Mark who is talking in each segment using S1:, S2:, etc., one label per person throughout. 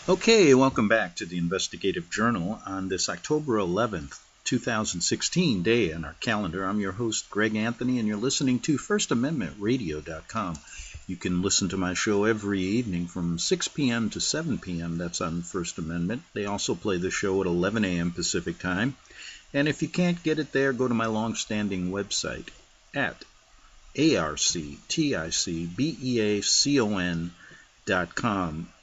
S1: Okay, welcome back to the Investigative Journal on this October 11th, 2016 day on our calendar. I'm your host, Greg Anthony, and you're listening to FirstAmendmentRadio.com. You can listen to my show every evening from 6 p.m. to 7 p.m. That's on First Amendment. They also play the show at 11 a.m. Pacific Time. And if you can't get it there, go to my long-standing website at arcticbeacon.com,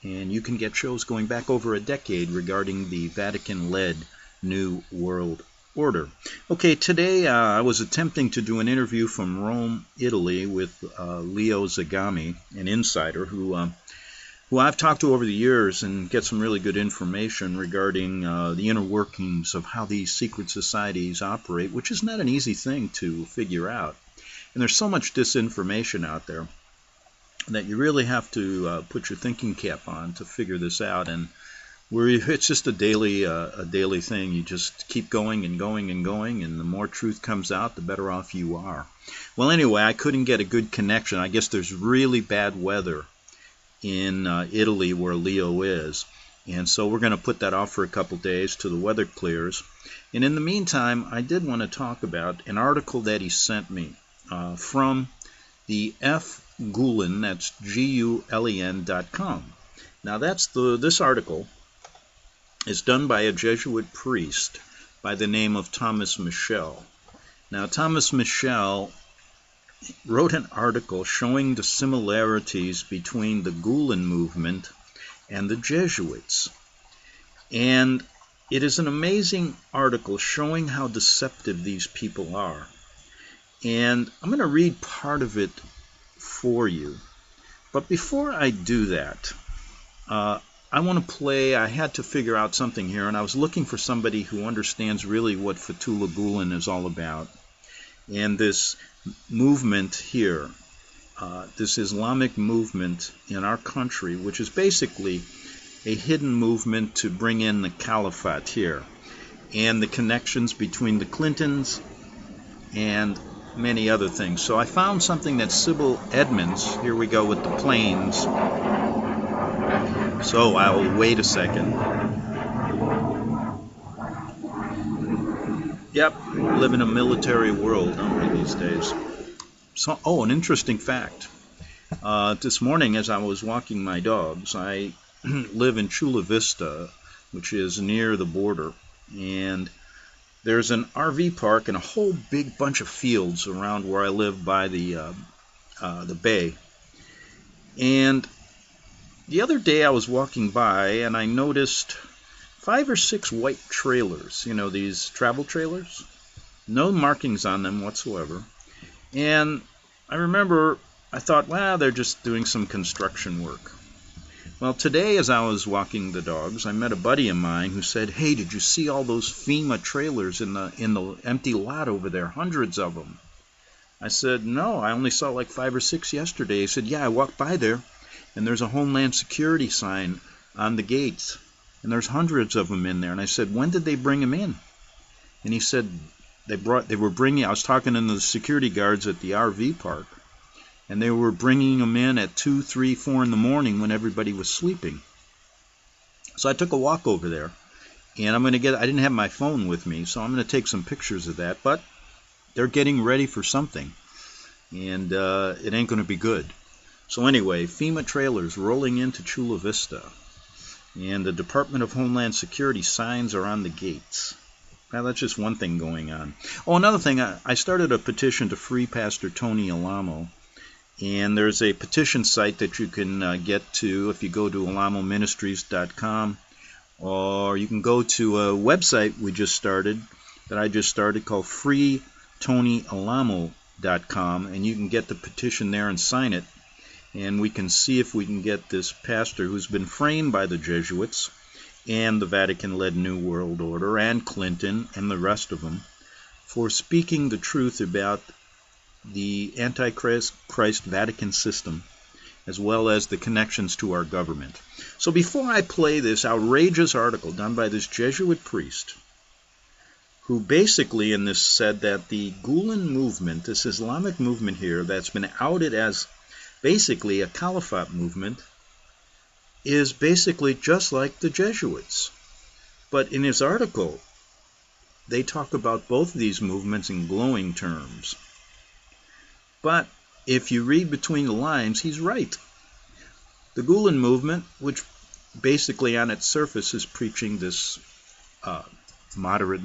S1: and you can get shows going back over a decade regarding the Vatican-led New World Order. Okay, today I was attempting to do an interview from Rome, Italy, with Leo Zagami, an insider who I've talked to over the years and get some really good information regarding the inner workings of how these secret societies operate, which is not an easy thing to figure out. And there's so much disinformation out there that you really have to put your thinking cap on to figure this out. And it's just a daily thing. You just keep going and going and going, and the more truth comes out, the better off you are. Well, anyway, I couldn't get a good connection. I guess there's really bad weather in Italy where Leo is, and so we're going to put that off for a couple days till the weather clears. And in the meantime, I did want to talk about an article that he sent me from the Gulen, that's Gulen.com. Now this article is done by a Jesuit priest by the name of Thomas Michel. Now Thomas Michel wrote an article showing the similarities between the Gulen movement and the Jesuits. And it is an amazing article showing how deceptive these people are. And I'm going to read part of it for you. But before I do that, I want to play, I had to figure out something here, and I was looking for somebody who understands really what Fetullah Gulen is all about. And this movement here, this Islamic movement in our country, which is basically a hidden movement to bring in the caliphate here, and the connections between the Clintons and many other things. So I found something that Sybil Edmonds, here we go with the planes. So I'll wait a second. Yep, we live in a military world, don't we, these days? So, an interesting fact. This morning as I was walking my dogs, I live in Chula Vista, which is near the border, and there's an RV park and a whole big bunch of fields around where I live by the bay. And the other day I was walking by and I noticed 5 or 6 white trailers, you know, these travel trailers, no markings on them whatsoever. And I remember I thought, well, they're just doing some construction work. Well, today as I was walking the dogs, I met a buddy of mine who said, hey, did you see all those FEMA trailers in the empty lot over there? Hundreds of them. I said, no, I only saw like 5 or 6 yesterday. He said, yeah, I walked by there, and there's a Homeland Security sign on the gates, and there's hundreds of them in there. And I said, when did they bring them in? And he said, I was talking to the security guards at the RV park, and they were bringing them in at 2, 3, 4 in the morning when everybody was sleeping. So I took a walk over there, and I didn't have my phone with me, so I'm going to take some pictures of that, but they're getting ready for something, and it ain't going to be good. So anyway, FEMA trailers rolling into Chula Vista, and the Department of Homeland Security signs are on the gates. Now that's just one thing going on. Oh, another thing, I started a petition to free Pastor Tony Alamo. And there's a petition site that you can get to if you go to alamoministries.com, or you can go to a website I just started called freetonyalamo.com, and you can get the petition there and sign it, and we can see if we can get this pastor who's been framed by the Jesuits and the Vatican-led New World Order and Clinton and the rest of them for speaking the truth about the Antichrist Vatican system, as well as the connections to our government. So before I play this outrageous article done by this Jesuit priest, who basically in this said that the Gulen movement, this Islamic movement here that's been outed as basically a caliphate movement, is basically just like the Jesuits. But in his article, they talk about both of these movements in glowing terms. But if you read between the lines, he's right. The Gulen movement, which basically on its surface is preaching this moderate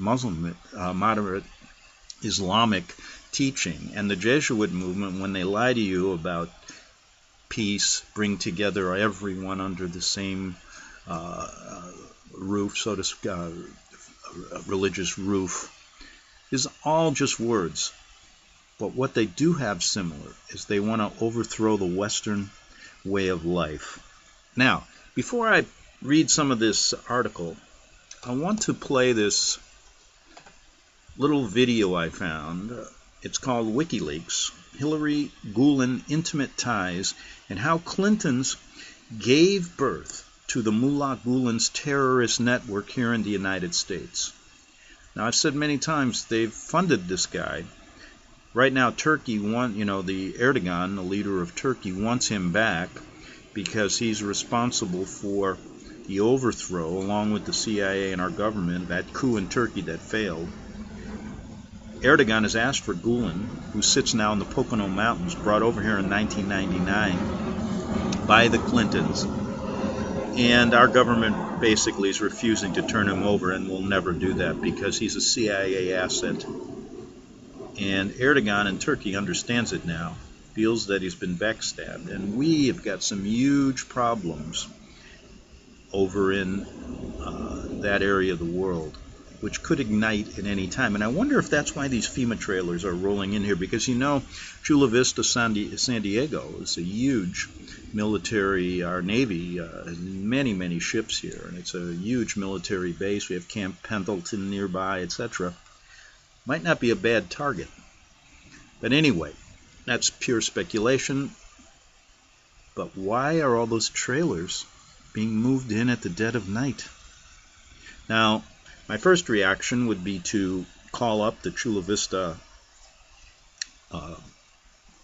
S1: Islamic teaching, and the Jesuit movement, when they lie to you about peace, bring together everyone under the same roof, so to speak, religious roof, is all just words. But what they do have similar is they want to overthrow the Western way of life. Now, before I read some of this article, I want to play this little video I found. It's called WikiLeaks, Hillary Gulen Intimate Ties, and how Clintons gave birth to the Mullah Gulen's terrorist network here in the United States. Now, I've said many times they've funded this guy. Right now, Turkey the Erdogan, the leader of Turkey, wants him back because he's responsible for the overthrow, along with the CIA and our government, that coup in Turkey that failed. Erdogan has asked for Gulen, who sits now in the Pocono Mountains, brought over here in 1999 by the Clintons. And our government basically is refusing to turn him over, and will never do that because he's a CIA asset. And Erdogan in Turkey understands it now, feels that he's been backstabbed. And we have got some huge problems over in that area of the world, which could ignite at any time. And I wonder if that's why these FEMA trailers are rolling in here, because Chula Vista, San Diego is a huge military, our Navy has many, many ships here, and it's a huge military base. We have Camp Pendleton nearby, etc. Might not be a bad target. But anyway, that's pure speculation. But why are all those trailers being moved in at the dead of night? Now, my first reaction would be to call up the Chula Vista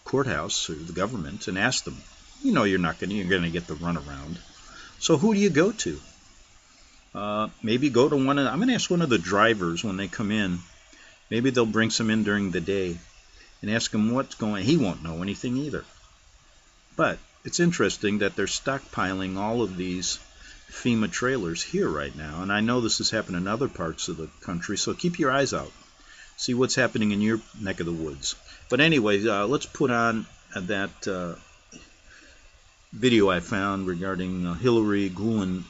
S1: courthouse or the government and ask them. You're going to get the runaround. So who do you go to? Maybe go to I'm going to ask one of the drivers when they come in. Maybe they'll bring some in during the day and ask him what's going on. He won't know anything either. But it's interesting that they're stockpiling all of these FEMA trailers here right now. And I know this has happened in other parts of the country, so keep your eyes out. See what's happening in your neck of the woods. But anyway, let's put on that video I found regarding Hillary Gulen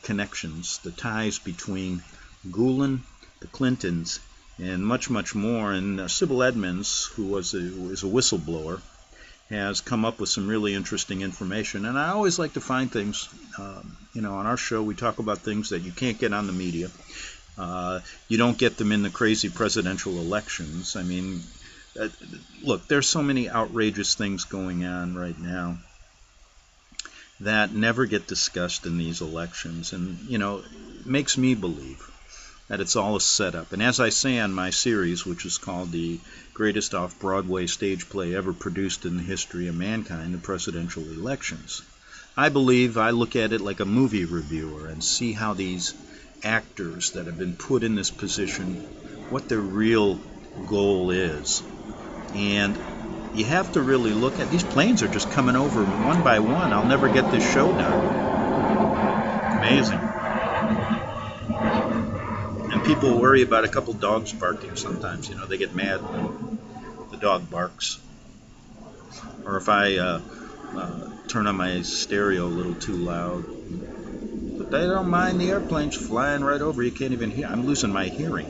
S1: connections, the ties between Gulen, the Clintons, and much, much more. And Sybil Edmonds, who is a whistleblower, has come up with some really interesting information. And I always like to find things, on our show we talk about things that you can't get on the media. You don't get them in the crazy presidential elections. I mean, look, there's so many outrageous things going on right now that never get discussed in these elections. And, it makes me believe that it's all a setup. And as I say on my series, which is called The Greatest Off-Broadway Stage Play Ever Produced in the History of Mankind, the Presidential Elections, I look at it like a movie reviewer and see how these actors that have been put in this position, what their real goal is. And you have to really look at, these planes are just coming over one by one. I'll never get this show done. Amazing. And people worry about a couple dogs barking sometimes. They get mad when the dog barks. Or if I turn on my stereo a little too loud. But they don't mind the airplanes flying right over. You can't even hear. I'm losing my hearing.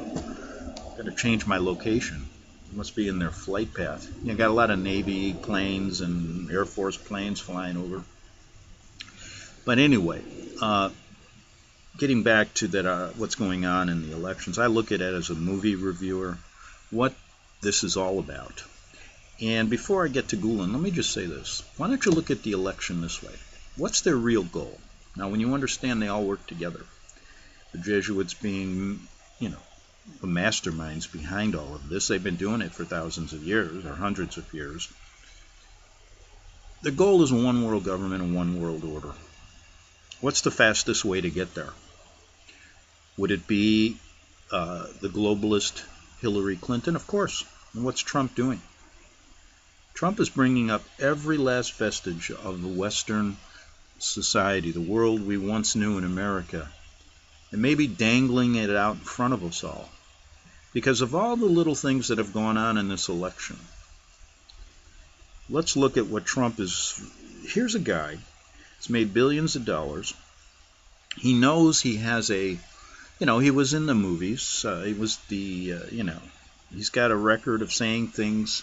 S1: Got to change my location. It must be in their flight path. Got a lot of Navy planes and Air Force planes flying over. But anyway, getting back to that, what's going on in the elections, I look at it as a movie reviewer, what this is all about. And before I get to Gulen, let me just say this. Why don't you look at the election this way? What's their real goal? Now, when you understand they all work together, the Jesuits being, the masterminds behind all of this, they've been doing it for thousands of years, or hundreds of years. The goal is a one world government and one world order. What's the fastest way to get there? Would it be the globalist Hillary Clinton? Of course. And what's Trump doing? Trump is bringing up every last vestige of the Western society, the world we once knew in America, and maybe dangling it out in front of us all. Because of all the little things that have gone on in this election, let's look at what Trump is. Here's a guy that's made billions of dollars. He knows he has he was in the movies. He was he's got a record of saying things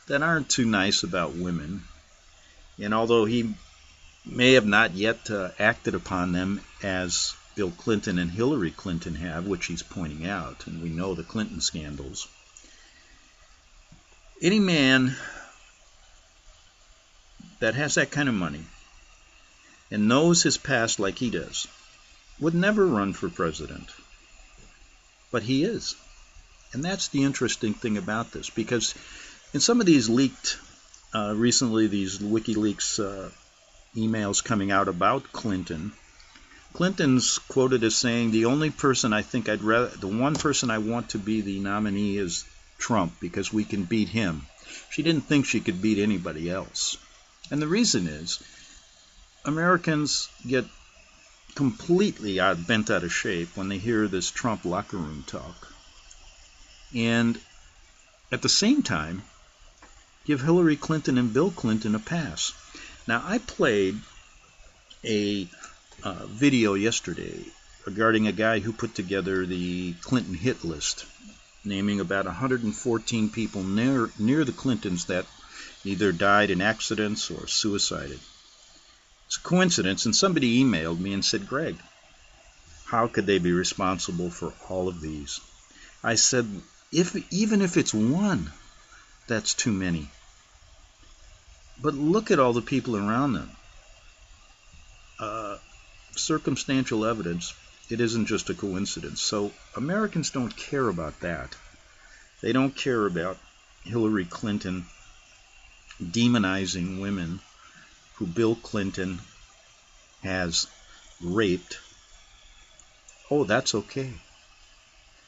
S1: that aren't too nice about women. And although he may have not yet acted upon them as Bill Clinton and Hillary Clinton have, which he's pointing out, and we know the Clinton scandals, any man that has that kind of money and knows his past like he does would never run for president. But he is. And that's the interesting thing about this, because in some of these leaked, recently these WikiLeaks emails coming out about Clinton, Clinton's quoted as saying, the one person I want to be the nominee is Trump because we can beat him. She didn't think she could beat anybody else. And the reason is, Americans get completely bent out of shape when they hear this Trump locker room talk. And at the same time, give Hillary Clinton and Bill Clinton a pass. Now, I played a video yesterday regarding a guy who put together the Clinton hit list, naming about 114 people near the Clintons that either died in accidents or suicided. It's a coincidence, and somebody emailed me and said, Greg, how could they be responsible for all of these? I said, even if it's one, that's too many. But look at all the people around them. Circumstantial evidence, it isn't just a coincidence. So Americans don't care about that. They don't care about Hillary Clinton demonizing women who Bill Clinton has raped. Oh, that's okay.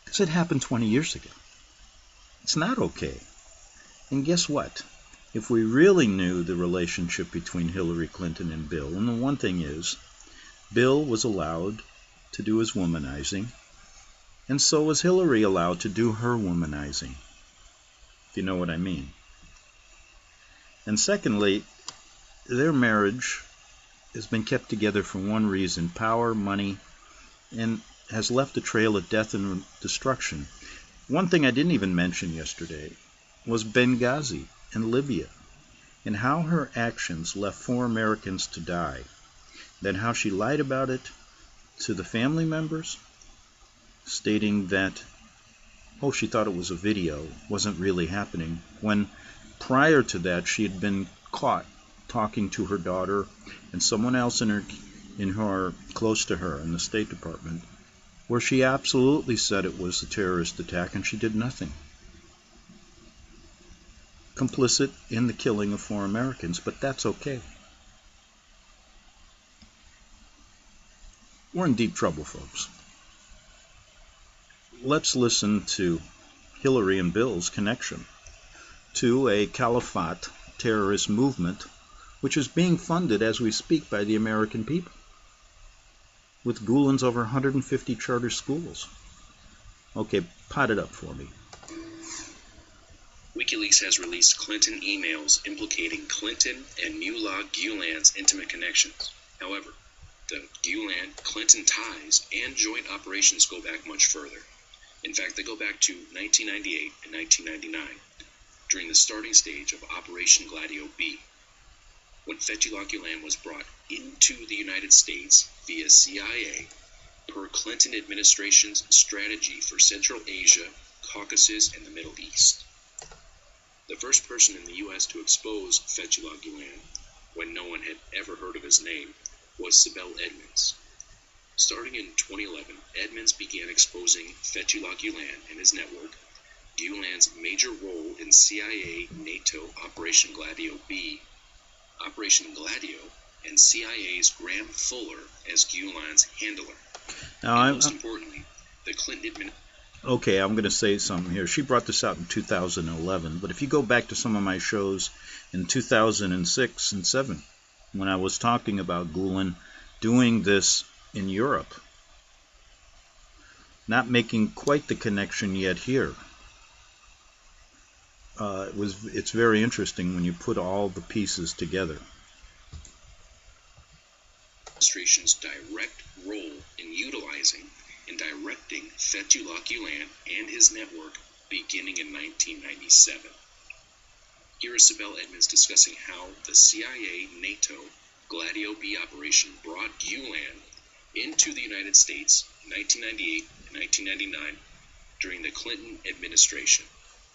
S1: Because it happened 20 years ago. It's not okay. And guess what? If we really knew the relationship between Hillary Clinton and Bill, and the one thing is, Bill was allowed to do his womanizing, and so was Hillary allowed to do her womanizing, if you know what I mean. And secondly, their marriage has been kept together for one reason: power, money, and has left a trail of death and destruction. One thing I didn't even mention yesterday was Benghazi and Libya, and how her actions left 4 Americans to die. Then how she lied about it to the family members, stating that, she thought it was a video, wasn't really happening, when prior to that she had been caught talking to her daughter and someone else in her close to her in the State Department, where she absolutely said it was a terrorist attack, and she did nothing. Complicit in the killing of 4 Americans, but that's okay. We're in deep trouble, folks. Let's listen to Hillary and Bill's connection to a caliphate terrorist movement, which is being funded as we speak by the American people, with Gulen's over 150 charter schools. Okay, pot it up for me.
S2: WikiLeaks has released Clinton emails implicating Clinton and Mullah Gulen's intimate connections. However, the Gulen-Clinton ties and joint operations go back much further. In fact, they go back to 1998 and 1999, during the starting stage of Operation Gladio B, when Fetullah Gulen was brought into the United States via CIA per Clinton administration's strategy for Central Asia, Caucasus, and the Middle East. The first person in the U.S. to expose Fetullah Gulen, when no one had ever heard of his name, was Sibel Edmonds. Starting in 2011, Edmonds began exposing Fetullah Gulen and his network, Gulen's major role in CIA NATO Operation Gladio B. Operation Gladio and CIA's Graham Fuller as Gulen's handler.
S1: Now,
S2: And most importantly, the Clinton administration.
S1: Okay, I'm going to say something here. She brought this out in 2011, but if you go back to some of my shows in 2006 and 7, when I was talking about Gulen doing this in Europe, not making quite the connection yet here. It's very interesting when you put all the pieces together.
S2: Administration's direct role in utilizing and directing Fetullah Gulen and his network beginning in 1997. Here is Sibel Edmonds discussing how the CIA-NATO Gladio B operation brought Gulen into the United States in 1998 and 1999 during the Clinton administration.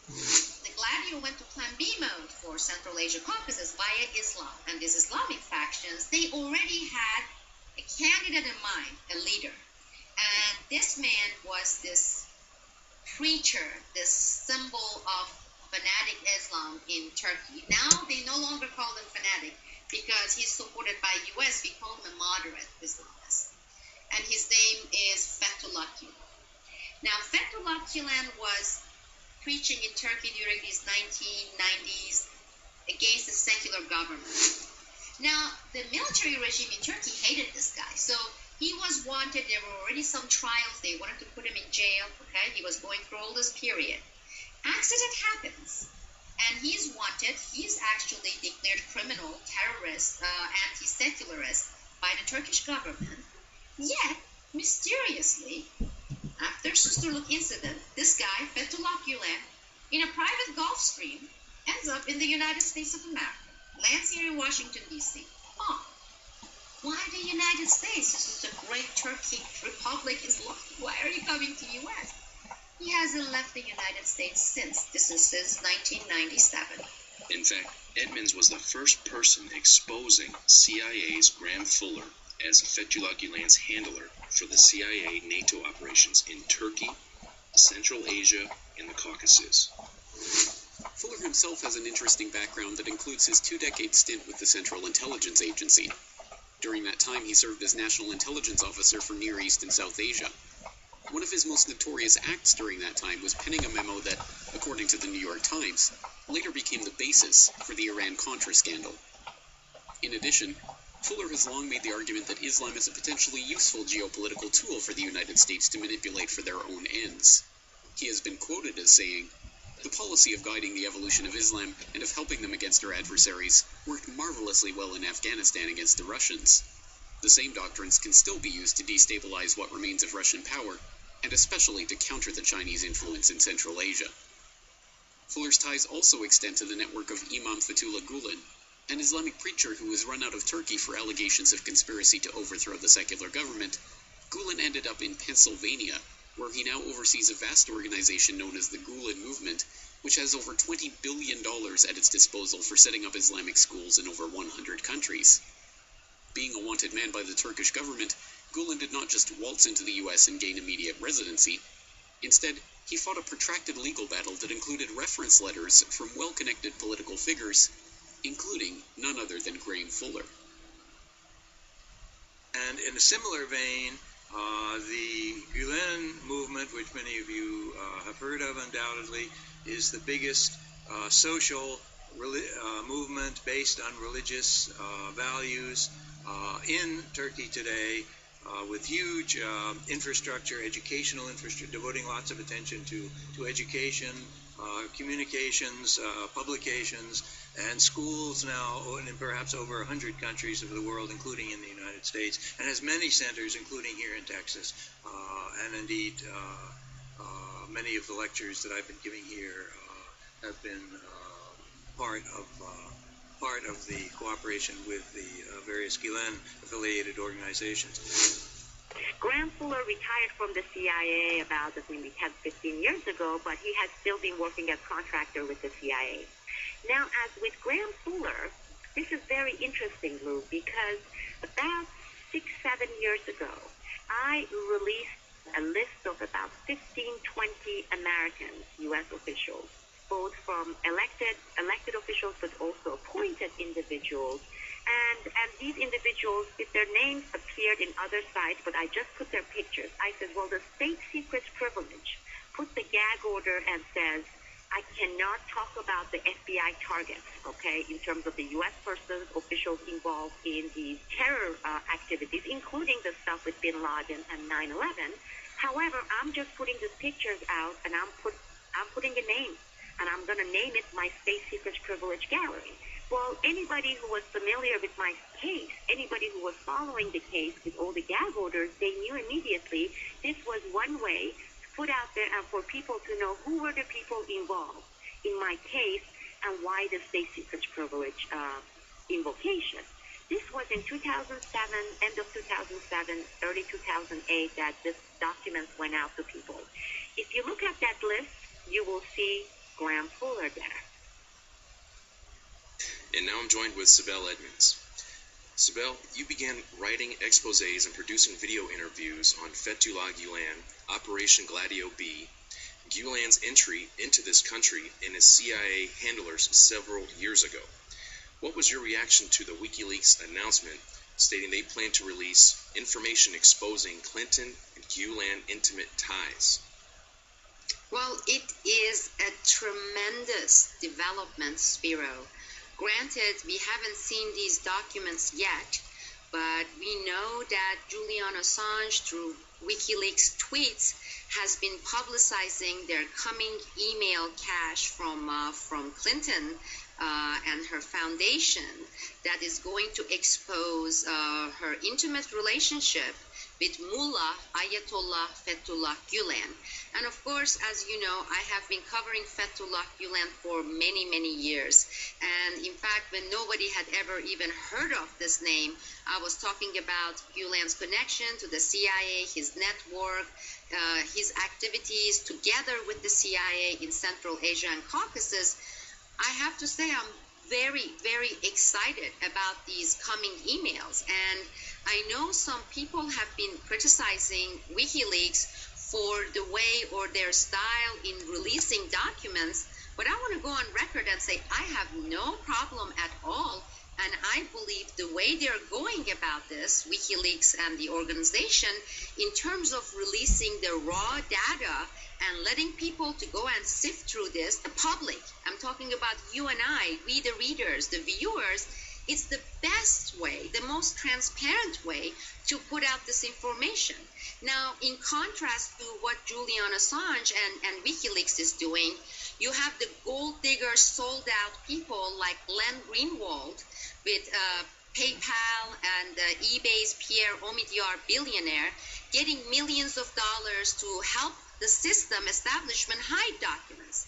S3: The Gladio went to Plan B mode for Central Asia Caucasus via Islam, and these Islamic factions, they already had a candidate in mind, a leader. And this man was this preacher, this symbol of fanatic Islam in Turkey. Now they no longer call him fanatic because he's supported by US. We call him a moderate Islamist. And his name is Fetullah Gulen. Now Fetullah Gulen was preaching in Turkey during these 1990s against the secular government. Now, the military regime in Turkey hated this guy, so he was wanted. There were already some trials. They wanted to put him in jail, okay? He was going through all this period. Accident happens, and he's wanted. He's actually declared criminal, terrorist, anti-secularist by the Turkish government. Yet, mysteriously, after Sisterlook incident, this guy, Fetullah Gulen, in a private Gulf stream, ends up in the United States of America, lands here in Washington, D.C. Why the United States? This is a great Turkic republic. Why are you coming to U.S.? He hasn't left the United States since. This is since 1997.
S2: In fact, Edmonds was the first person exposing CIA's Graham Fuller as Fetullah Gulen's handler for the CIA-NATO operations in Turkey, Central Asia, and the Caucasus.
S4: Fuller himself has an interesting background that includes his 2-decade stint with the Central Intelligence Agency. During that time, he served as National Intelligence Officer for Near East and South Asia. One of his most notorious acts during that time was penning a memo that, according to the New York Times, later became the basis for the Iran-Contra scandal. In addition, Fuller has long made the argument that Islam is a potentially useful geopolitical tool for the United States to manipulate for their own ends. He has been quoted as saying, "The policy of guiding the evolution of Islam and of helping them against our adversaries worked marvelously well in Afghanistan against the Russians. The same doctrines can still be used to destabilize what remains of Russian power, and especially to counter the Chinese influence in Central Asia." Fuller's ties also extend to the network of Imam Fetullah Gulen, an Islamic preacher who was run out of Turkey for allegations of conspiracy to overthrow the secular government. Gulen ended up in Pennsylvania, where he now oversees a vast organization known as the Gulen Movement, which has over $20 billion at its disposal for setting up Islamic schools in over 100 countries. Being a wanted man by the Turkish government, Gulen did not just waltz into the U.S. and gain immediate residency. Instead, he fought a protracted legal battle that included reference letters from well-connected political figures, including none other than Graham Fuller.
S5: And in a similar vein, the Gulen movement, which many of you have heard of undoubtedly, is the biggest social movement based on religious values in Turkey today, with huge infrastructure, educational infrastructure, devoting lots of attention to education, communications, publications, and schools now in perhaps over 100 countries of the world, including in the United States, and has many centers, including here in Texas, and indeed many of the lectures that I've been giving here have been part of the cooperation with the various Gulen-affiliated organizations.
S6: Graham Fuller retired from the CIA about maybe 10-15 years ago, but he has still been working as contractor with the CIA. Now, as with Graham Fuller, this is very interesting, Lou, because about 6-7 years ago, I released a list of about 15-20 Americans, U.S. officials, both from elected officials but also appointed individuals And these individuals, if their names appeared in other sites, but I just put their pictures, I said, well, the state secrets privilege put the gag order and says, I cannot talk about the FBI targets, okay, in terms of the U.S. persons, officials involved in these terror activities, including the stuff with Bin Laden and 9/11. However, I'm just putting these pictures out, and I'm putting a name, and I'm going to name it my state secrets privilege gallery. Well, anybody who was familiar with my case, anybody who was following the case with all the gag orders, they knew immediately this was one way to put out there and for people to know who were the people involved in my case and why the state secrets privilege invocation. This was in 2007, end of 2007, early 2008, that this documents went out to people. If you look at that list, you will see Graham Fuller there.
S2: And now I'm joined with Sibel Edmonds. Sibel, you began writing exposés and producing video interviews on Fetullah Gulen, Operation Gladio B, Gulen's entry into this country, and his CIA handlers several years ago. What was your reaction to the WikiLeaks announcement stating they plan to release information exposing Clinton and Gulen intimate ties?
S3: Well, it is a tremendous development, Spiro. Granted, we haven't seen these documents yet, but we know that Julian Assange, through WikiLeaks tweets, has been publicizing their coming email cache from Clinton and her foundation that is going to expose her intimate relationship with Mullah Ayatollah Fetullah Gulen. And of course, as you know, I have been covering Fetullah Gulen for many, many years. And in fact, when nobody had ever even heard of this name, I was talking about Gulen's connection to the CIA, his network, his activities together with the CIA in Central Asia and Caucasus. I have to say I'm very, very excited about these coming emails. And I know some people have been criticizing WikiLeaks for the way or their style in releasing documents, but I want to go on record and say I have no problem at all, and I believe the way they're going about this, WikiLeaks and the organization, in terms of releasing the raw data and letting people to go and sift through this, the public, I'm talking about you and I, we the readers, the viewers, it's the best way, the most transparent way to put out this information. Now, in contrast to what Julian Assange and WikiLeaks is doing, you have the gold digger sold out people like Glenn Greenwald with PayPal and eBay's Pierre Omidyar billionaire getting millions of dollars to help the system establishment hide documents.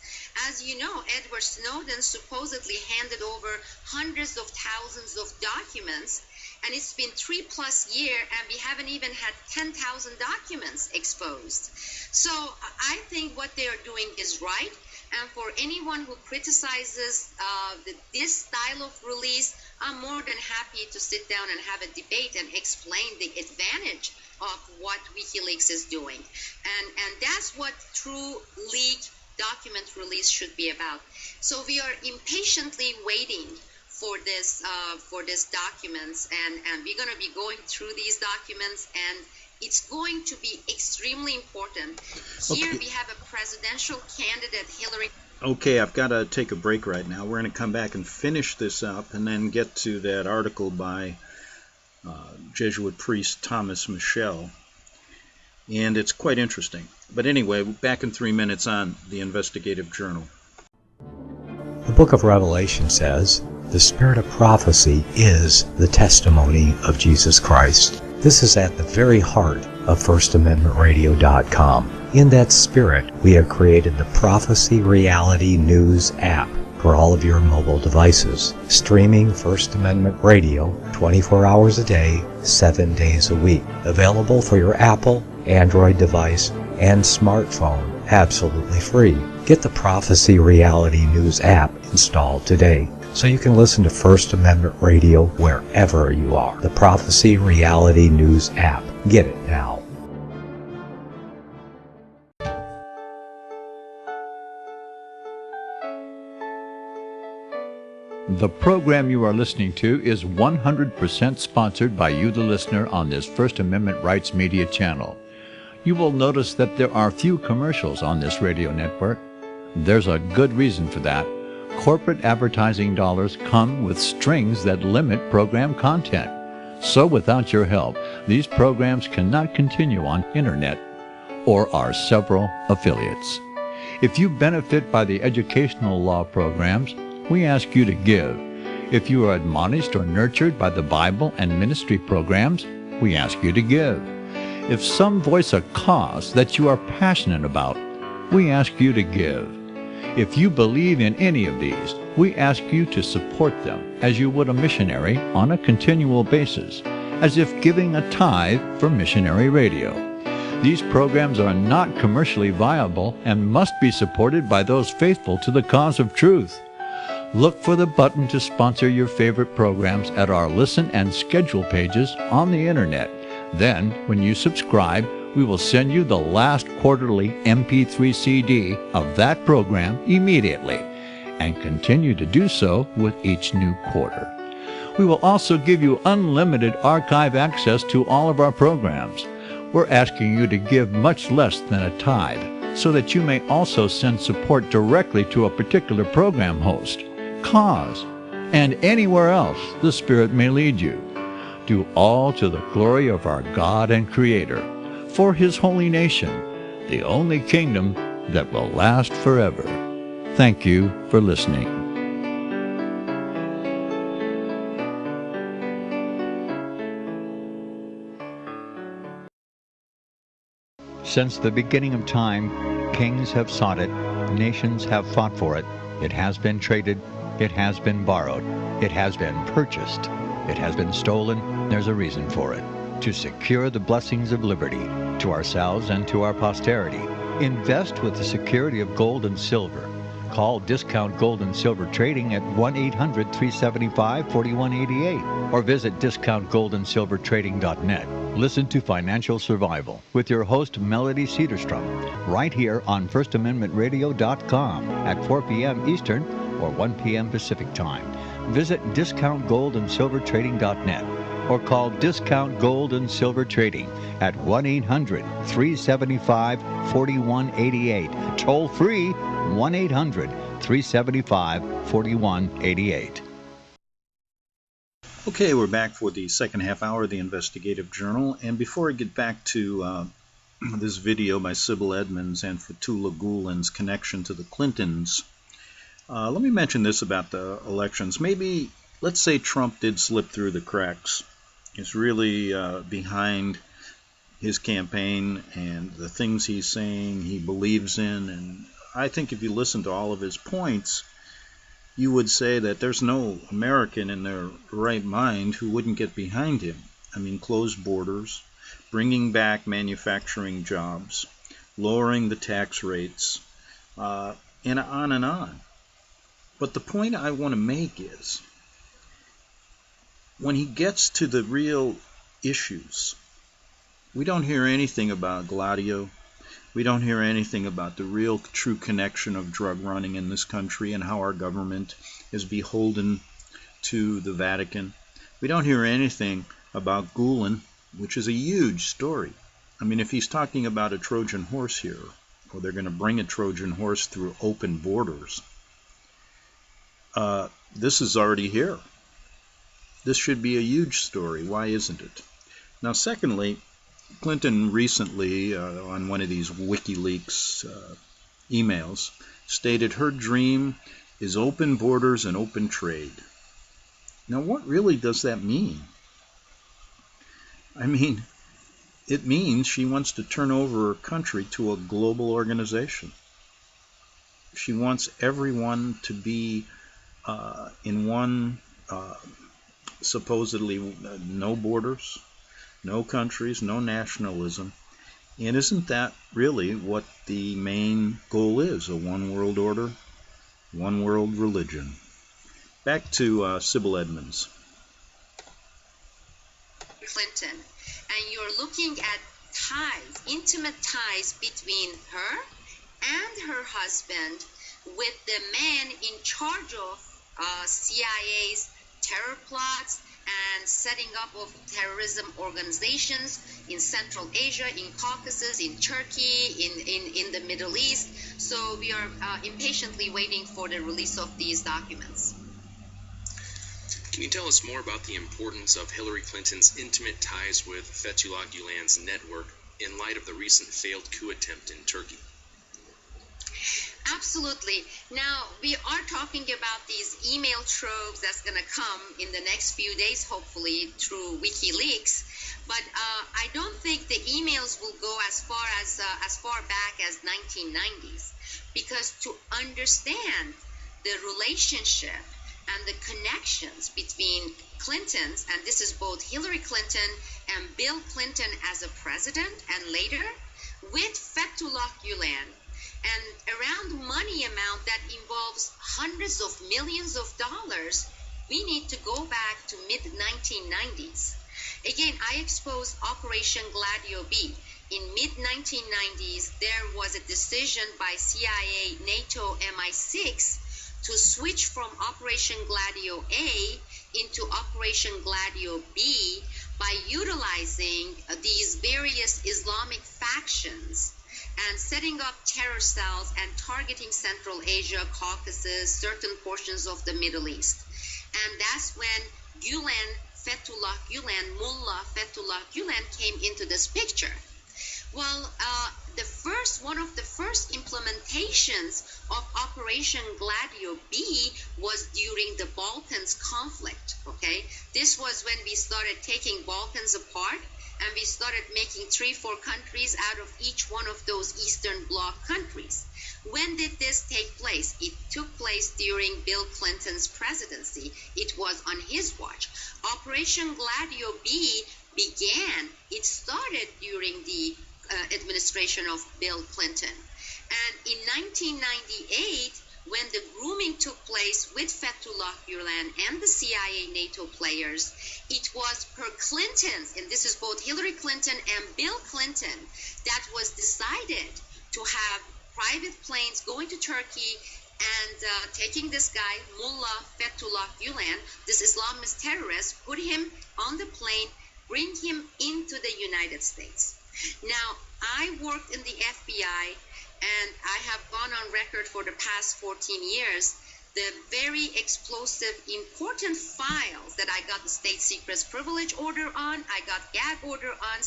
S3: As you know, Edward Snowden supposedly handed over hundreds of thousands of documents, and it's been 3+ years, and we haven't even had 10,000 documents exposed. So I think what they are doing is right, and for anyone who criticizes this style of release, I'm more than happy to sit down and have a debate and explain the advantage of what WikiLeaks is doing. And that's what true leaked document release should be about. So we are impatiently waiting for this documents, and we're going to be going through these documents, and it's going to be extremely important. Here we have a presidential candidate, Hillary.
S1: Okay, I've got to take a break right now. We're going to come back and finish this up and then get to that article by Jesuit priest Thomas Michel. And it's quite interesting. But anyway, back in 3 minutes on the Investigative Journal.
S7: The book of Revelation says, "The spirit of prophecy is the testimony of Jesus Christ." This is at the very heart of FirstAmendmentRadio.com. In that spirit, we have created the Prophecy Reality News app for all of your mobile devices, streaming First Amendment Radio 24 hours a day, 7 days a week. Available for your Apple, Android device, and smartphone, absolutely free. Get the Prophecy Reality News app installed today, so you can listen to First Amendment Radio wherever you are. The Prophecy Reality News app. Get it now.
S8: The program you are listening to is 100% sponsored by you, the listener, on this First Amendment Rights Media channel. You will notice that there are few commercials on this radio network. There's a good reason for that. Corporate advertising dollars come with strings that limit program content. So without your help, these programs cannot continue on internet or our several affiliates. If you benefit by the educational law programs, we ask you to give. If you are admonished or nurtured by the Bible and ministry programs, we ask you to give. If some voice a cause that you are passionate about, we ask you to give. If you believe in any of these, we ask you to support them as you would a missionary on a continual basis, as if giving a tithe for missionary radio. These programs are not commercially viable and must be supported by those faithful to the cause of truth. Look for the button to sponsor your favorite programs at our listen and schedule pages on the internet. Then, when you subscribe, we will send you the last quarterly MP3 CD of that program immediately, and continue to do so with each new quarter. We will also give you unlimited archive access to all of our programs. We're asking you to give much less than a tithe, so that you may also send support directly to a particular program host, cause, and anywhere else the Spirit may lead you. Do all to the glory of our God and Creator, for His holy nation, the only kingdom that will last forever. Thank you for listening. Since the beginning of time, kings have sought it, nations have fought for it. It has been traded, it has been borrowed, it has been purchased, it has been stolen. There's a reason for it. To secure the blessings of liberty to ourselves and to our posterity. Invest with the security of gold and silver. Call Discount Gold and Silver Trading at 1-800-375-4188 or visit discountgoldandsilvertrading.net. Listen to Financial Survival with your host Melody Cedarstrom right here on FirstAmendmentRadio.com at 4 p.m. Eastern or 1 p.m. Pacific Time. Visit discountgoldandsilvertrading.net or call Discount Gold and Silver Trading at 1-800-375-4188. Toll free 1-800-375-4188.
S1: Okay, we're back for the second half hour of the Investigative Journal. And before I get back to this video by Sybil Edmonds and Fetullah Gulen's connection to the Clintons, let me mention this about the elections. Maybe, let's say Trump did slip through the cracks. He's really behind his campaign and the things he's saying he believes in. And I think if you listen to all of his points, you would say that there's no American in their right mind who wouldn't get behind him. I mean, closed borders, bringing back manufacturing jobs, lowering the tax rates, and on and on. But the point I want to make is, when he gets to the real issues, we don't hear anything about Gladio. We don't hear anything about the real true connection of drug running in this country and how our government is beholden to the Vatican. We don't hear anything about Gulen, which is a huge story. I mean, if he's talking about a Trojan horse here, or they're going to bring a Trojan horse through open borders, this is already here. This should be a huge story. Why isn't it? Now, secondly, Clinton recently, on one of these WikiLeaks emails, stated her dream is open borders and open trade. Now, what really does that mean? I mean, it means she wants to turn over her country to a global organization. She wants everyone to be in one, supposedly no borders, no countries, no nationalism. And isn't that really what the main goal is? A one world order, one world religion. Back to Sybil Edmonds.
S3: Clinton, and you're looking at ties, intimate ties between her and her husband with the man in charge of CIA's terror plots and setting up of terrorism organizations in Central Asia, in Caucasus, in Turkey, in the Middle East. So we are impatiently waiting for the release of these documents.
S2: Can you tell us more about the importance of Hillary Clinton's intimate ties with Fetullah Gulen's network in light of the recent failed coup attempt in Turkey?
S3: Absolutely. Now, we are talking about these email troves that's going to come in the next few days, hopefully, through WikiLeaks. But I don't think the emails will go as far back as 1990s, because to understand the relationship and the connections between Clintons, and this is both Hillary Clinton and Bill Clinton as a president and later, with Fetullah Gulen, and around money amount that involves hundreds of millions of dollars, we need to go back to mid-1990s. Again, I exposed Operation Gladio B. In mid-1990s, there was a decision by CIA, NATO, MI6 to switch from Operation Gladio A into Operation Gladio B by utilizing these various Islamic factions and setting up terror cells and targeting Central Asia, Caucasus, certain portions of the Middle East. And that's when Fetullah Gulen, Mullah Fetullah Gulen came into this picture. Well, one of the first implementations of Operation Gladio B was during the Balkans conflict, okay? This was when we started taking Balkans apart, and we started making 3-4 countries out of each one of those Eastern Bloc countries. When did this take place? It took place during Bill Clinton's presidency. It was on his watch. Operation Gladio B it started during the administration of Bill Clinton. And in 1998, when the grooming took place with Fetullah Gulen and the CIA NATO players, it was per Clinton's, and this is both Hillary Clinton and Bill Clinton, that was decided to have private planes going to Turkey and taking this guy, Mullah Fetullah Gulen, this Islamist terrorist, put him on the plane, bring him into the United States. Now, I worked in the FBI, and I have gone on record for the past 14 years, the very explosive, important files that I got the state secrets privilege order on, I got gag order on,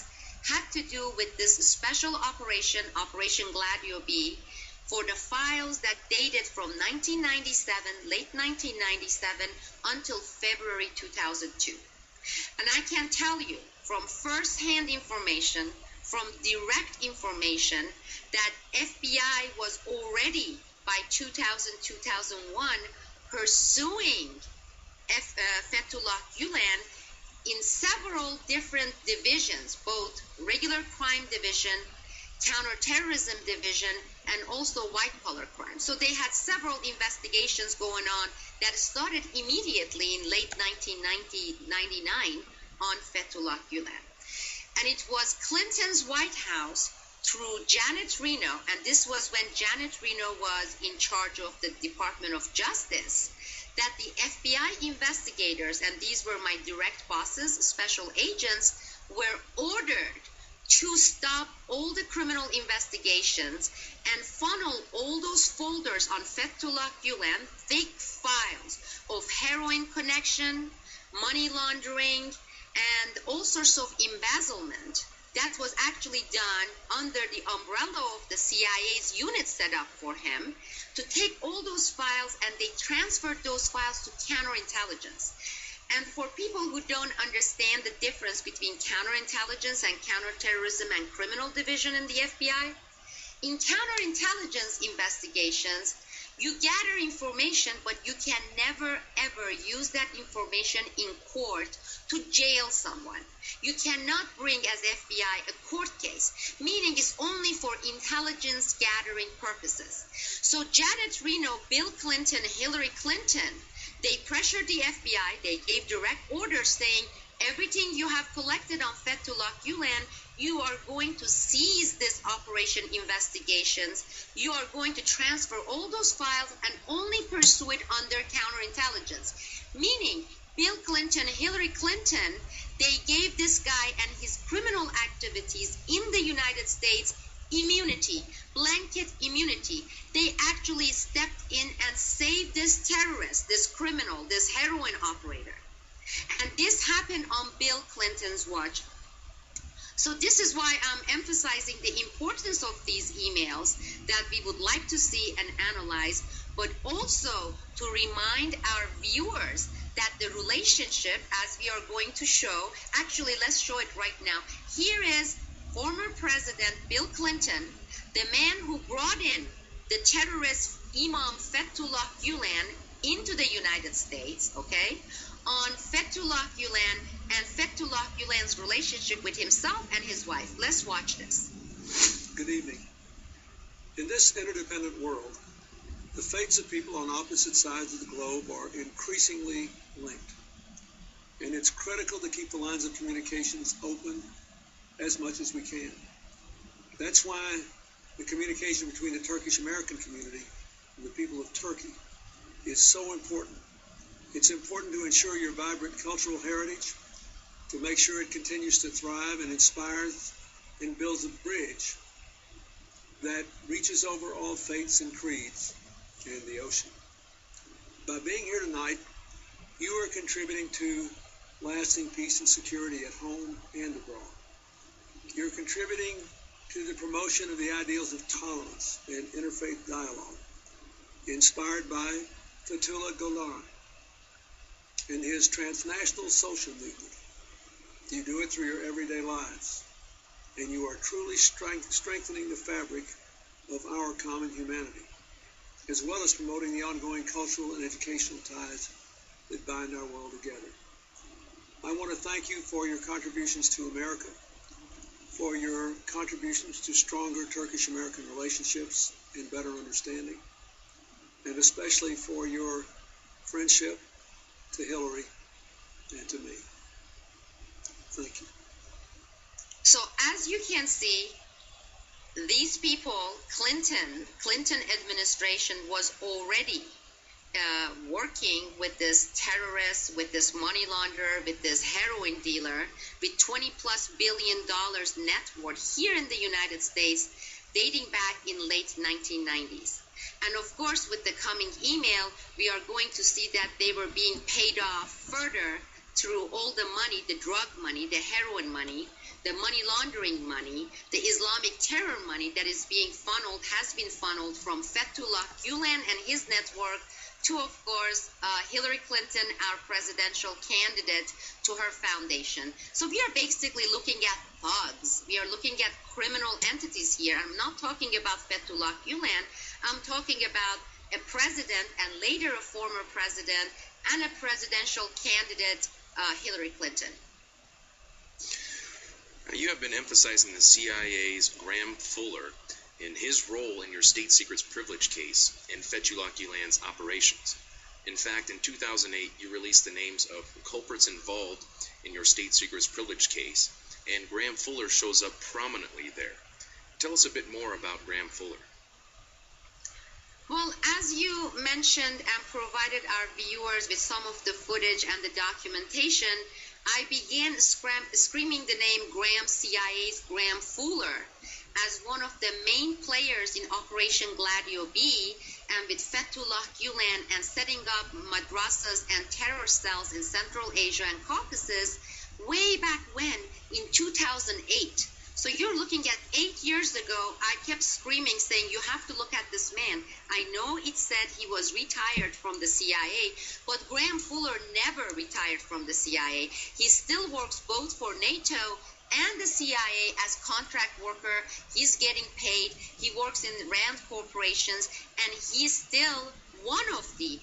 S3: had to do with this special operation, Operation Gladio B, for the files that dated from 1997, late 1997, until February 2002. And I can tell you from first-hand information, from direct information, that FBI was already by 2000-2001 pursuing Fetullah Gulen in several different divisions, both regular crime division, counterterrorism division, and also white-collar crime. So they had several investigations going on that started immediately in late 1999 on Fetullah Gulen. And it was Clinton's White House through Janet Reno, and this was when Janet Reno was in charge of the Department of Justice, that the FBI investigators, and these were my direct bosses, special agents, were ordered to stop all the criminal investigations and funnel all those folders on Fetullah Gulen, thick files of heroin connection, money laundering, and all sorts of embezzlement that was actually done under the umbrella of the CIA's unit set up for him, to take all those files, and they transferred those files to counterintelligence. And for people who don't understand the difference between counterintelligence and counterterrorism and criminal division in the FBI, in counterintelligence investigations, you gather information, but you can never, ever use that information in court to jail someone. You cannot bring as FBI a court case, meaning it's only for intelligence gathering purposes. So Janet Reno, Bill Clinton, Hillary Clinton, they pressured the FBI, they gave direct orders saying, everything you have collected on Fetullah Gulen, you are going to seize this operation investigations, you are going to transfer all those files and only pursue it under counterintelligence. Meaning, Bill Clinton, Hillary Clinton, they gave this guy and his criminal activities in the United States immunity, blanket immunity. They actually stepped in and saved this terrorist, this criminal, this heroin operator. And this happened on Bill Clinton's watch. So this is why I'm emphasizing the importance of these emails that we would like to see and analyze, but also to remind our viewers that the relationship, as we are going to show, actually let's show it right now. Here is former President Bill Clinton, the man who brought in the terrorist Imam Fetullah Gulen into the United States, okay, on Fetullah Gulen and Fetullah Gulen's relationship with himself and his wife. Let's watch this.
S9: Good evening. In this interdependent world, the fates of people on opposite sides of the globe are increasingly linked. And it's critical to keep the lines of communications open as much as we can. That's why the communication between the Turkish-American community and the people of Turkey is so important. It's important to ensure your vibrant cultural heritage, to make sure it continues to thrive and inspires and builds a bridge that reaches over all faiths and creeds in the ocean. By being here tonight, you are contributing to lasting peace and security at home and abroad. You're contributing to the promotion of the ideals of tolerance and interfaith dialogue, inspired by Fetullah Gulen and his transnational social movement. You do it through your everyday lives, and you are truly strengthening the fabric of our common humanity, as well as promoting the ongoing cultural and educational ties that bind our world together. I want to thank you for your contributions to America, for your contributions to stronger Turkish-American relationships and better understanding, and especially for your friendship to Hillary and to me. Thank you.
S3: So as you can see, these people, Clinton administration was already working with this terrorist, with this money launderer, with this heroin dealer, with $20+ billion net worth here in the United States, dating back in late 1990s. And of course, with the coming email, we are going to see that they were being paid off further through all the money, the drug money, the heroin money, the money laundering money, the Islamic terror money that is being funneled, has been funneled from Fetullah Gulen and his network to, of course, Hillary Clinton, our presidential candidate, to her foundation. So we are basically looking at thugs. We are looking at criminal entities here. I'm not talking about Fetullah Gulen. I'm talking about a president and later a former president and a presidential candidate, Hillary Clinton.
S2: You have been emphasizing the CIA's Graham Fuller in his role in your state secrets privilege case in Fetullah Gulen's operations. In fact, in 2008, you released the names of culprits involved in your state secrets privilege case, and Graham Fuller shows up prominently there. Tell us a bit more about Graham Fuller.
S3: Well, as you mentioned and provided our viewers with some of the footage and the documentation, I began screaming the name CIA's Graham Fuller as one of the main players in Operation Gladio B, and with Fetullah Gulen and setting up madrasas and terror cells in Central Asia and Caucasus way back when, in 2008. So you're looking at 8 years ago. I kept screaming, saying, you have to look at this man. I know it said he was retired from the CIA, but Graham Fuller never retired from the CIA. He still works both for NATO and the CIA as contract worker. He's getting paid. He works in Rand corporations, and he's still one of the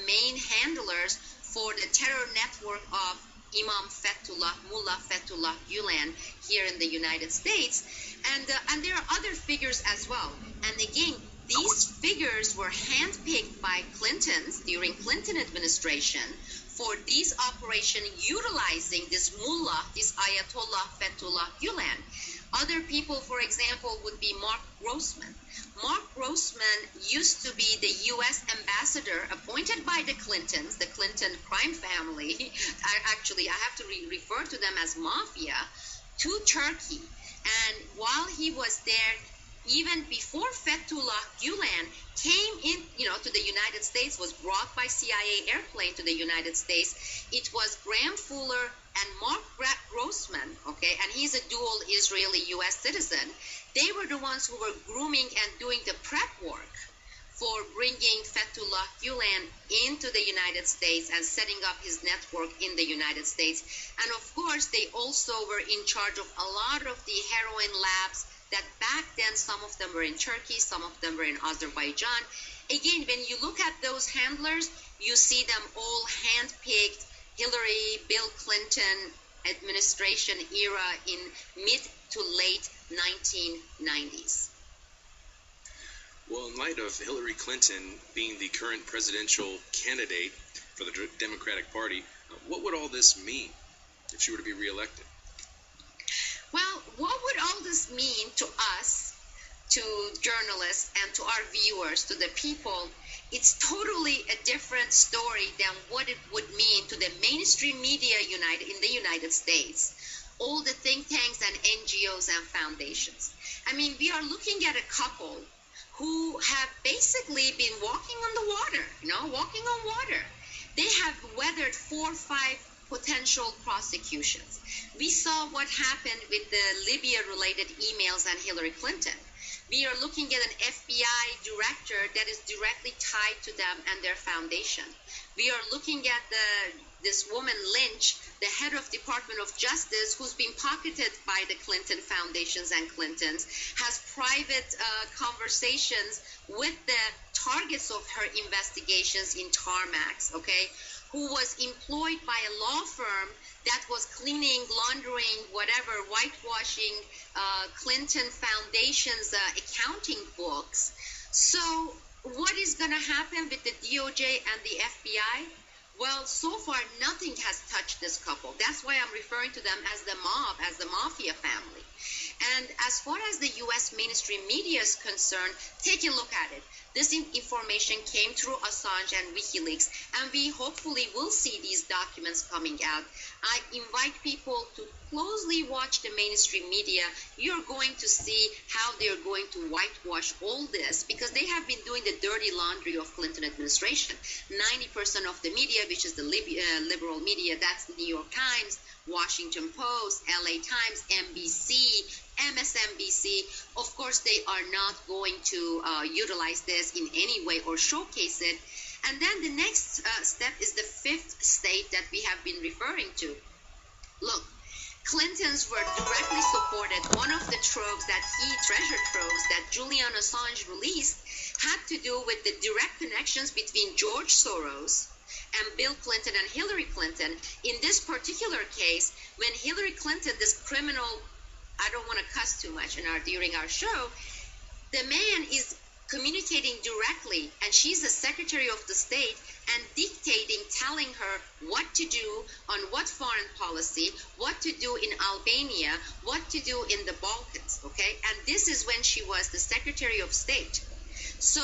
S3: main handlers for the terror network of Imam Fetullah, Mullah Fetullah Gulen here in the United States. And there are other figures as well. And again, these figures were handpicked by Clintons during Clinton administration for this operation, utilizing this Mullah, this Ayatollah Fetullah Gulen. Other people, for example, would be Mark Grossman. Mark Grossman used to be the U.S. ambassador appointed by the Clintons, the Clinton crime family. I have to refer to them as mafia, to Turkey. And while he was there, even before Fetullah Gulen came in, to the United States, was brought by CIA airplane to the United States, it was Graham Fuller and Mark Grossman, okay, and he's a dual Israeli-U.S. citizen. They were the ones who were grooming and doing the prep work for bringing Fetullah Gulen into the United States and setting up his network in the United States. And of course, they also were in charge of a lot of the heroin labs that back then, some of them were in Turkey, some of them were in Azerbaijan. Again, when you look at those handlers, you see them all handpicked, Hillary, Bill Clinton administration era in mid to late 1990s.
S2: Well, in light of Hillary Clinton being the current presidential candidate for the Democratic Party, what would all this mean if she were to be reelected?
S3: Well, what would all this mean to us, to journalists, and to our viewers, to the people? It's totally a different story than what it would mean to the mainstream media in the United States, all the think tanks and NGOs and foundations. I mean, we are looking at a couple who have basically been walking on the water, walking on water. They have weathered 4 or 5 potential prosecutions. We saw what happened with the Libya-related emails and Hillary Clinton. We are looking at an FBI director that is directly tied to them and their foundation. We are looking at this woman Lynch, the head of Department of Justice, who's been pocketed by the Clinton foundations and Clintons, has private conversations with the targets of her investigations in tarmacs, okay, who was employed by a law firm that was cleaning, laundering, whatever, whitewashing Clinton Foundation's accounting books. So what is going to happen with the DOJ and the FBI? Well, so far, nothing has touched this couple. That's why I'm referring to them as the mob, as the mafia family. And as far as the U.S. mainstream media is concerned, take a look at it. This information came through Assange and WikiLeaks, and we hopefully will see these documents coming out. I invite people to closely watch the mainstream media. You're going to see how they're going to whitewash all this, because they have been doing the dirty laundry of Clinton administration. 90% of the media, which is the liberal media, that's the New York Times, Washington Post, LA Times, NBC, MSNBC, of course, they are not going to utilize this in any way or showcase it. And then the next step is the 5th state that we have been referring to. Look, Clintons were directly supported. One of the treasure troves that Julian Assange released had to do with the direct connections between George Soros and Bill Clinton and Hillary Clinton. In this particular case, when Hillary Clinton, this criminal, I don't want to cuss too much during our show, the man is communicating directly, and she's the Secretary of the State, and dictating, telling her what to do on what foreign policy, what to do in Albania, what to do in the Balkans, okay? And this is when she was the Secretary of State. So,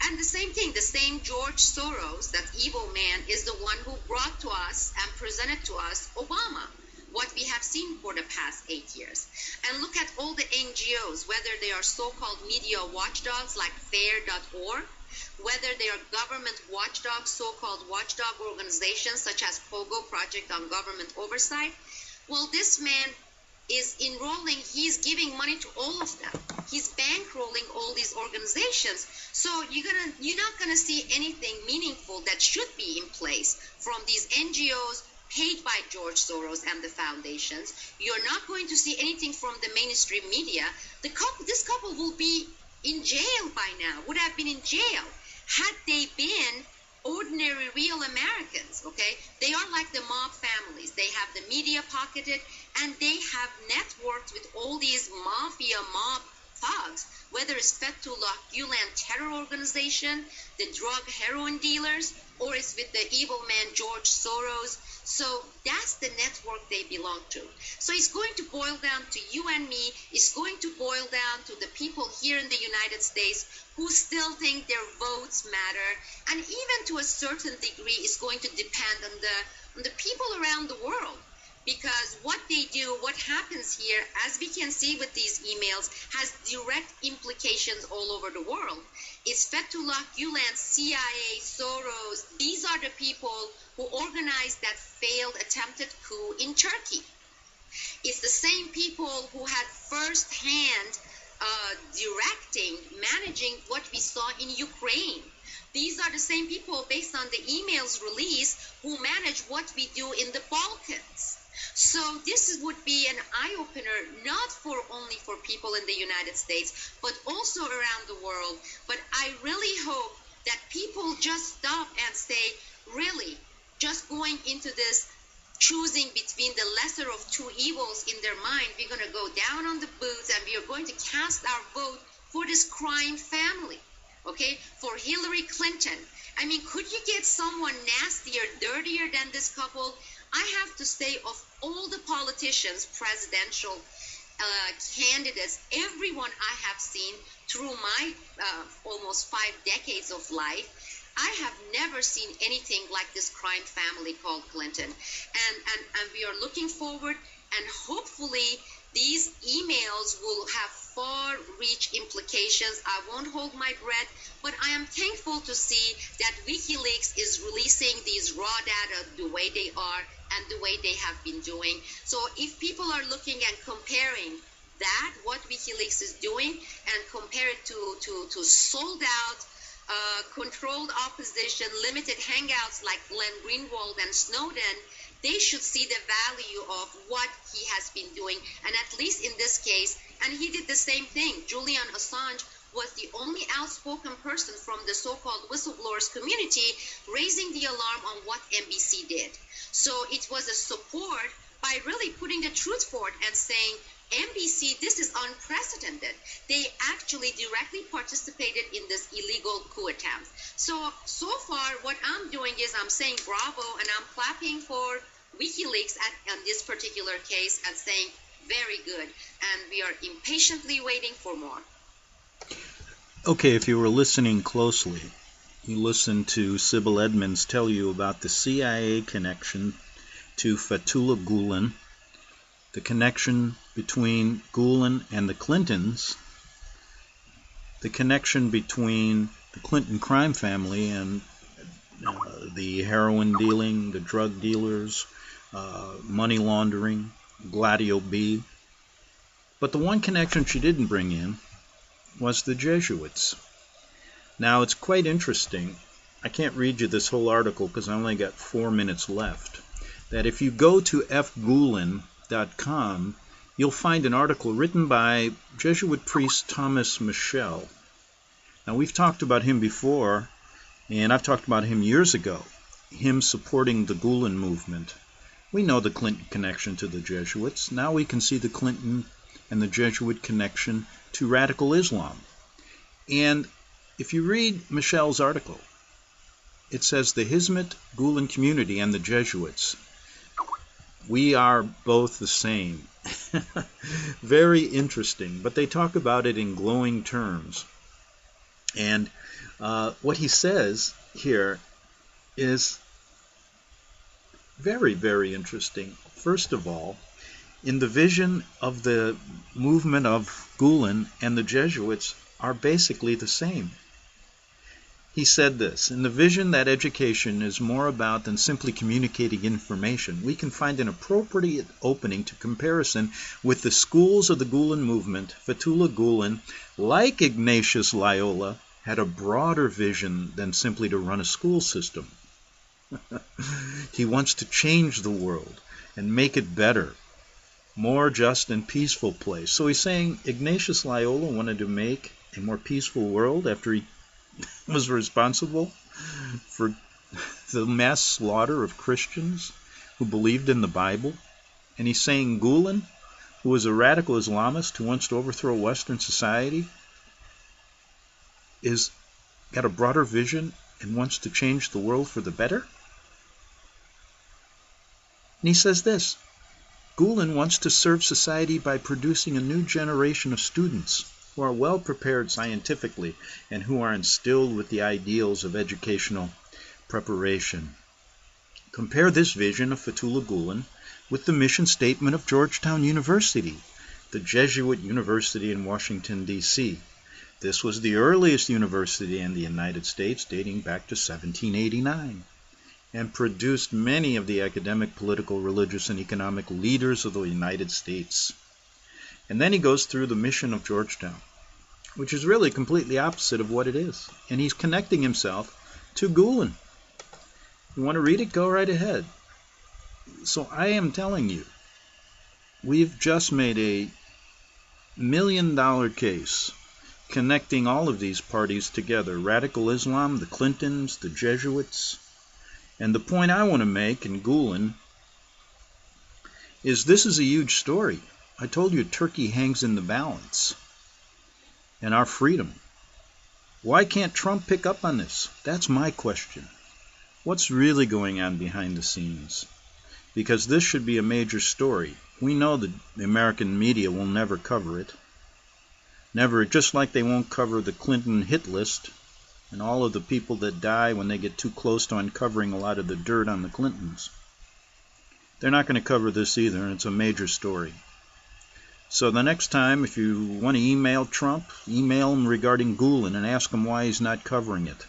S3: and the same thing, the same George Soros, that evil man, is the one who brought to us and presented to us Obama, what we have seen for the past 8 years. And look at all the NGOs, whether they are so-called media watchdogs like FAIR.org, whether they are government watchdogs, so-called watchdog organizations such as POGO, Project on Government Oversight. Well, this man is enrolling, he's giving money to all of them. He's bankrolling all these organizations. So you're not gonna see anything meaningful that should be in place from these NGOs paid by George Soros and the foundations. You're not going to see anything from the mainstream media. This couple will be in jail by now, would have been in jail had they been ordinary, real Americans, okay? They are like the mob families. They have the media pocketed, and they have networked with all these mafia mob thugs, whether it's Fetullah Gulen terror organization, the drug heroin dealers, or it's with the evil man George Soros. So that's the network they belong to. So it's going to boil down to you and me. It's going to boil down to the people here in the United States who still think their votes matter. And even to a certain degree, it's going to depend on the people around the world. Because what they do, what happens here, as we can see with these emails, has direct implications all over the world. It's Fetullah Gulen, CIA, Soros. These are the people who organized that failed attempted coup in Turkey. It's the same people who had first-hand directing, managing what we saw in Ukraine. These are the same people, based on the emails released, who manage what we do in the Balkans. So this would be an eye-opener, not only for people in the United States, but also around the world. But I really hope that people just stop and say, really, just going into this, choosing between the lesser of two evils in their mind, we're going to go down on the boots and we are going to cast our vote for this crime family, okay, for Hillary Clinton. I mean, could you get someone nastier, dirtier than this couple? I have to say, of all the politicians, presidential candidates, everyone I have seen through my almost 5 decades of life, I have never seen anything like this crime family called Clinton. And we are looking forward, and hopefully these emails will have far-reach implications. I won't hold my breath, but I am thankful to see that WikiLeaks is releasing these raw data the way they are and the way they have been doing. So if people are looking and comparing that, what WikiLeaks is doing, and compare it to sold out, controlled opposition, limited hangouts like Glenn Greenwald and Snowden, they should see the value of what he has been doing. And at least in this case, and he did the same thing. Julian Assange was the only outspoken person from the so-called whistleblowers community raising the alarm on what NBC did. So it was a support by really putting the truth forward and saying, NBC, this is unprecedented. They actually directly participated in this illegal coup attempt. So far, what I'm doing is I'm saying bravo, and I'm clapping for WikiLeaks on this particular case and saying very good. And we are impatiently waiting for more.
S1: Okay, if you were listening closely, you listened to Sybil Edmonds tell you about the CIA connection to Fetullah Gulen, the connection between Gulen and the Clintons, the connection between the Clinton crime family and the heroin dealing, the drug dealers, money laundering, Gladio B. But the one connection she didn't bring in was the Jesuits. Now, it's quite interesting. I can't read you this whole article because I only got 4 minutes left. That if you go to fgulen.com, you'll find an article written by Jesuit priest Thomas Michel. Now, we've talked about him before, and I've talked about him years ago, him supporting the Gulen movement. We know the Clinton connection to the Jesuits. Now we can see the Clinton and the Jesuit connection to radical Islam. And if you read Michel's article, it says the Hizmet Gulen community and the Jesuits, we are both the same. Very interesting, but they talk about it in glowing terms. And what he says here is very, very interesting. First of all, in the vision of the movement of Gulen and the Jesuits are basically the same. He said this, in the vision that education is more about than simply communicating information, we can find an appropriate opening to comparison with the schools of the Gulen movement. Fetullah Gulen, like Ignatius Loyola, had a broader vision than simply to run a school system. He wants to change the world and make it better, more just and peaceful place. So he's saying Ignatius Loyola wanted to make a more peaceful world after he was responsible for the mass slaughter of Christians who believed in the Bible. And he's saying Gulen, who is a radical Islamist who wants to overthrow Western society, is got a broader vision and wants to change the world for the better? And he says this: Gulen wants to serve society by producing a new generation of students who are well prepared scientifically and who are instilled with the ideals of educational preparation. Compare this vision of Fetullah Gulen with the mission statement of Georgetown University, the Jesuit university in Washington, D.C. This was the earliest university in the United States, dating back to 1789, and produced many of the academic, political, religious, and economic leaders of the United States. And then he goes through the mission of Georgetown, which is really completely opposite of what it is. And he's connecting himself to Gulen. You want to read it? Go right ahead. So I am telling you, we've just made a $1 million case connecting all of these parties together: radical Islam, the Clintons, the Jesuits. And the point I want to make in Gulen is this is a huge story. I told you Turkey hangs in the balance, and our freedom. Why can't Trump pick up on this? That's my question. What's really going on behind the scenes? Because this should be a major story. We know that the American media will never cover it. Never, just like they won't cover the Clinton hit list and all of the people that die when they get too close to uncovering a lot of the dirt on the Clintons. They're not going to cover this either, and it's a major story. So the next time, if you want to email Trump, email him regarding Gulen and ask him why he's not covering it.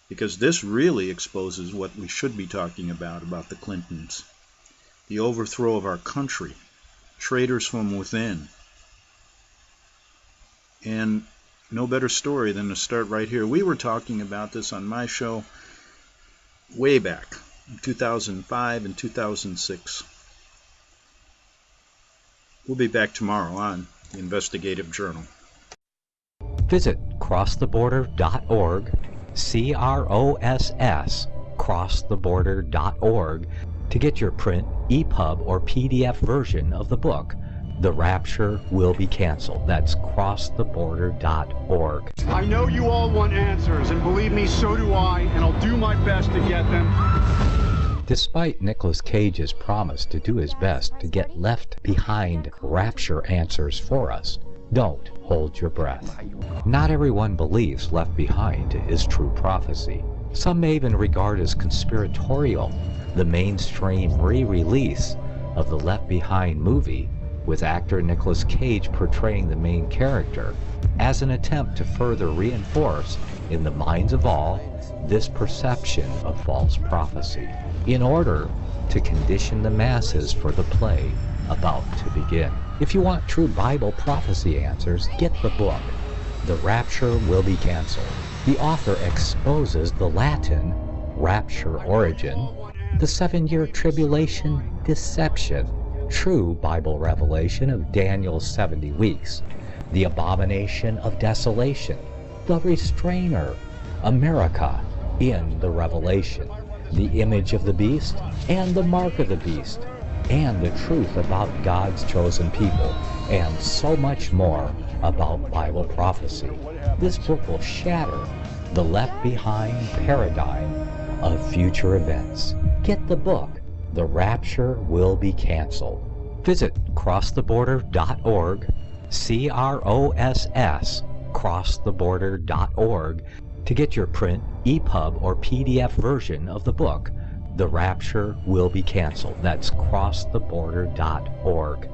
S1: Because this really exposes what we should be talking about the Clintons. The overthrow of our country. Traitors from within. And no better story than to start right here. We were talking about this on my show way back in 2005 and 2006. We'll be back tomorrow on the Investigative Journal.
S7: Visit crosstheborder.org, CROSS, crosstheborder.org, to get your print, EPUB, or PDF version of the book, The Rapture Will Be Canceled. That's crosstheborder.org.
S10: I know you all want answers, and believe me, so do I, and I'll do my best to get them.
S7: Despite Nicolas Cage's promise to do his best to get left behind rapture answers for us, don't hold your breath. Not everyone believes Left Behind is true prophecy. Some may even regard as conspiratorial the mainstream re-release of the Left Behind movie with actor Nicolas Cage portraying the main character as an attempt to further reinforce in the minds of all this perception of false prophecy, in order to condition the masses for the play about to begin. If you want true Bible prophecy answers, get the book, The Rapture Will Be Canceled. The author exposes the Latin rapture origin, the 7-year tribulation deception, true Bible revelation of Daniel's 70 weeks, the abomination of desolation, the restrainer, America in the Revelation, the image of the beast and the mark of the beast, and the truth about God's chosen people, and so much more about Bible prophecy. This book will shatter the Left Behind paradigm of future events. Get the book, The Rapture Will Be Canceled. Visit crosstheborder.org, CROSS, crosstheborder.org, to get your print, EPUB, or PDF version of the book, The Rapture Will Be Canceled. That's crosstheborder.org.